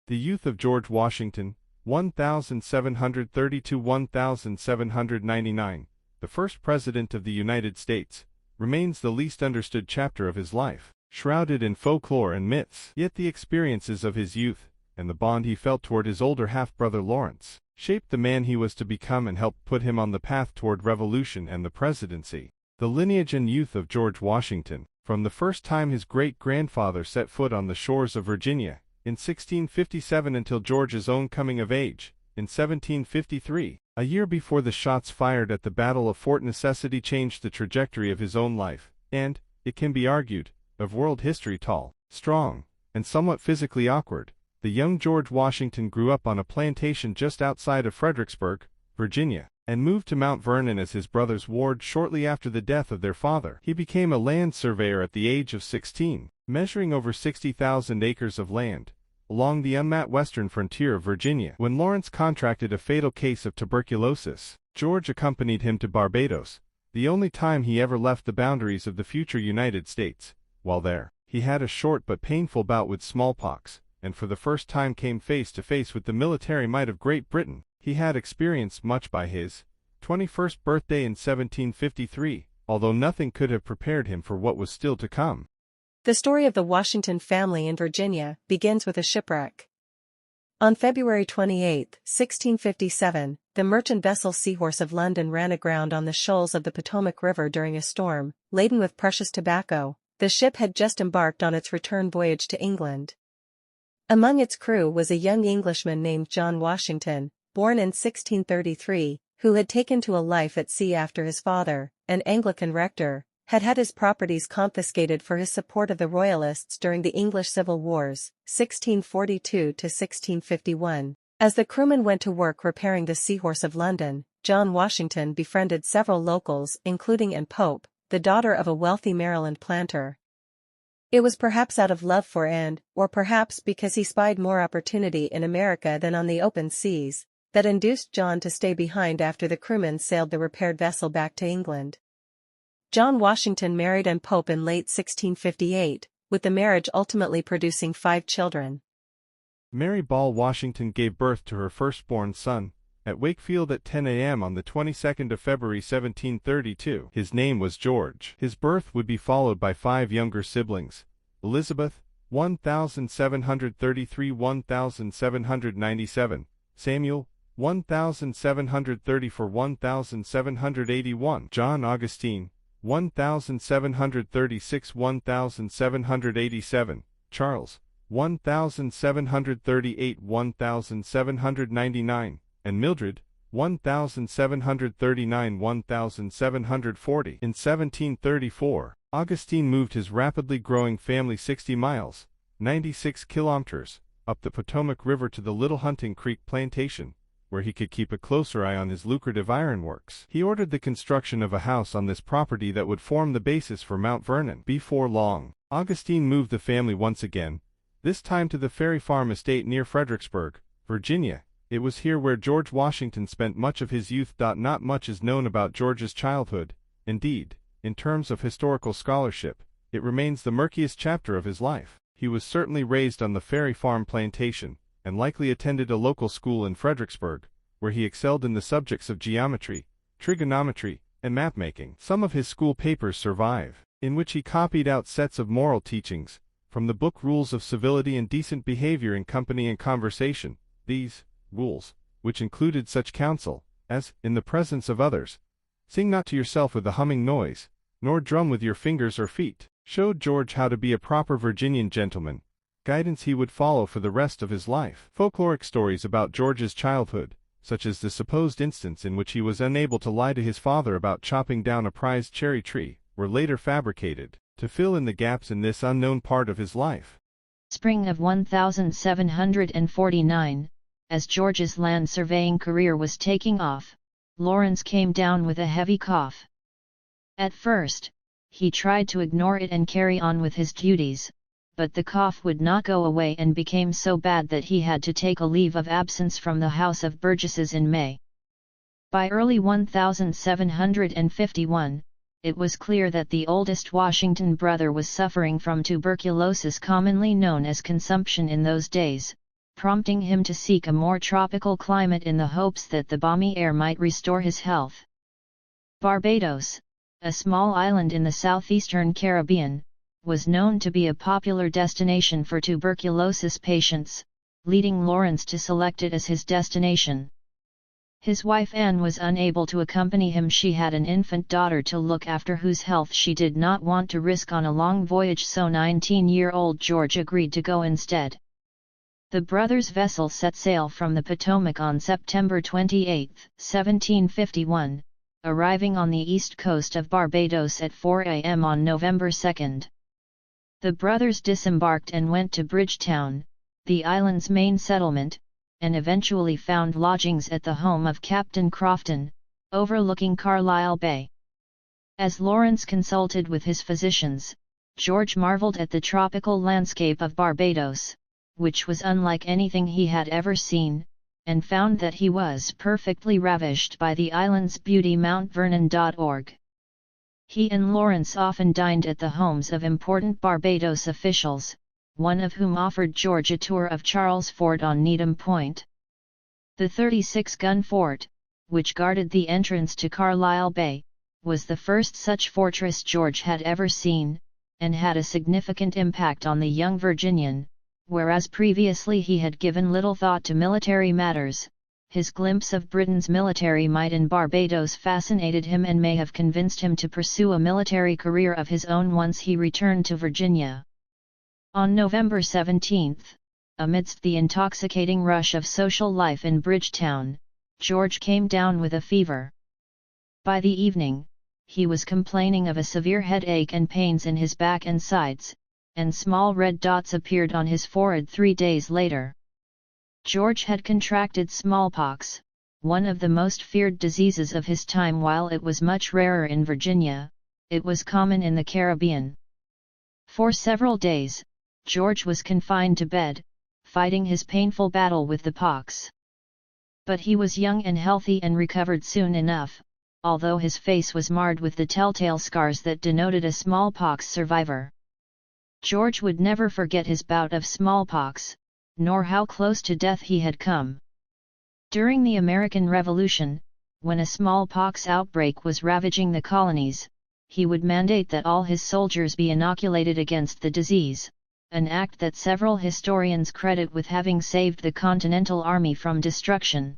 The youth of George Washington, 1730–1799, the first President of the United States, remains the least understood chapter of his life, shrouded in folklore and myths. Yet the experiences of his youth, and the bond he felt toward his older half-brother Lawrence, shaped the man he was to become and helped put him on the path toward revolution and the presidency. The lineage and youth of George Washington, from the first time his great-grandfather set foot on the shores of Virginia, in 1657 until George's own coming of age, in 1753, a year before the shots fired at the Battle of Fort Necessity changed the trajectory of his own life, and, it can be argued, of world history. Tall, strong, and somewhat physically awkward, the young George Washington grew up on a plantation just outside of Fredericksburg, Virginia, and moved to Mount Vernon as his brother's ward shortly after the death of their father. He became a land surveyor at the age of 16, measuring over 60,000 acres of land along the unmapped western frontier of Virginia. When Lawrence contracted a fatal case of tuberculosis, George accompanied him to Barbados, the only time he ever left the boundaries of the future United States. While there, he had a short but painful bout with smallpox, and for the first time came face to face with the military might of Great Britain. He had experienced much by his 21st birthday in 1753, although nothing could have prepared him for what was still to come. The story of the Washington family in Virginia begins with a shipwreck. On February 28, 1657, the merchant vessel Seahorse of London ran aground on the shoals of the Potomac River during a storm, laden with precious tobacco. The ship had just embarked on its return voyage to England. Among its crew was a young Englishman named John Washington, born in 1633, who had taken to a life at sea after his father, an Anglican rector, had had his properties confiscated for his support of the Royalists during the English Civil Wars, 1642–1651. As the crewmen went to work repairing the Seahorse of London, John Washington befriended several locals, including Anne Pope, the daughter of a wealthy Maryland planter. It was perhaps out of love for Anne, or perhaps because he spied more opportunity in America than on the open seas, that induced John to stay behind after the crewmen sailed the repaired vessel back to England. John Washington married Anne Pope in late 1658, with the marriage ultimately producing 5 children. Mary Ball Washington gave birth to her firstborn son, at Wakefield at 10 a.m. on the 22nd of February 1732. His name was George. His birth would be followed by 5 younger siblings: Elizabeth, 1733–1797, Samuel, 1734–1781, John Augustine, 1736–1787, Charles, 1738–1799, and Mildred, 1739–1740. In 1734, Augustine moved his rapidly growing family 60 miles, 96 kilometers, up the Potomac River to the Little Hunting Creek plantation, where he could keep a closer eye on his lucrative ironworks. He ordered the construction of a house on this property that would form the basis for Mount Vernon. Before long, Augustine moved the family once again, this time to the Ferry Farm estate near Fredericksburg, Virginia. It was here where George Washington spent much of his youth. Not much is known about George's childhood. Indeed, in terms of historical scholarship, it remains the murkiest chapter of his life. He was certainly raised on the Ferry Farm plantation, and likely attended a local school in Fredericksburg, where he excelled in the subjects of geometry, trigonometry, and map-making. Some of his school papers survive, in which he copied out sets of moral teachings from the book Rules of Civility and Decent Behavior in Company and Conversation. These rules, which included such counsel as, in the presence of others, sing not to yourself with a humming noise, nor drum with your fingers or feet, showed George how to be a proper Virginian gentleman, guidance he would follow for the rest of his life. Folkloric stories about George's childhood, such as the supposed instance in which he was unable to lie to his father about chopping down a prized cherry tree, were later fabricated to fill in the gaps in this unknown part of his life. Spring of 1749, as George's land surveying career was taking off, Lawrence came down with a heavy cough. At first, he tried to ignore it and carry on with his duties, but the cough would not go away and became so bad that he had to take a leave of absence from the House of Burgesses in May. By early 1751, it was clear that the oldest Washington brother was suffering from tuberculosis, commonly known as consumption in those days, prompting him to seek a more tropical climate in the hopes that the balmy air might restore his health. Barbados, a small island in the southeastern Caribbean, was known to be a popular destination for tuberculosis patients, leading Lawrence to select it as his destination. His wife Anne was unable to accompany him. She had an infant daughter to look after whose health she did not want to risk on a long voyage, so 19-year-old George agreed to go instead. The brothers' vessel set sail from the Potomac on September 28, 1751, arriving on the east coast of Barbados at 4 a.m. on November 2. The brothers disembarked and went to Bridgetown, the island's main settlement, and eventually found lodgings at the home of Captain Crofton, overlooking Carlisle Bay. As Lawrence consulted with his physicians, George marveled at the tropical landscape of Barbados, which was unlike anything he had ever seen, and found that he was perfectly ravished by the island's beauty. MountVernon.org. He and Lawrence often dined at the homes of important Barbados officials, one of whom offered George a tour of Charles Fort on Needham Point. The 36-gun fort, which guarded the entrance to Carlisle Bay, was the first such fortress George had ever seen, and had a significant impact on the young Virginian. Whereas previously he had given little thought to military matters, his glimpse of Britain's military might in Barbados fascinated him and may have convinced him to pursue a military career of his own once he returned to Virginia. On November 17, amidst the intoxicating rush of social life in Bridgetown, George came down with a fever. By the evening, he was complaining of a severe headache and pains in his back and sides, and small red dots appeared on his forehead 3 days later. George had contracted smallpox, one of the most feared diseases of his time. While it was much rarer in Virginia, it was common in the Caribbean. For several days, George was confined to bed, fighting his painful battle with the pox. But he was young and healthy and recovered soon enough, although his face was marred with the telltale scars that denoted a smallpox survivor. George would never forget his bout of smallpox, nor how close to death he had come. During the American Revolution, when a smallpox outbreak was ravaging the colonies, he would mandate that all his soldiers be inoculated against the disease, an act that several historians credit with having saved the Continental Army from destruction.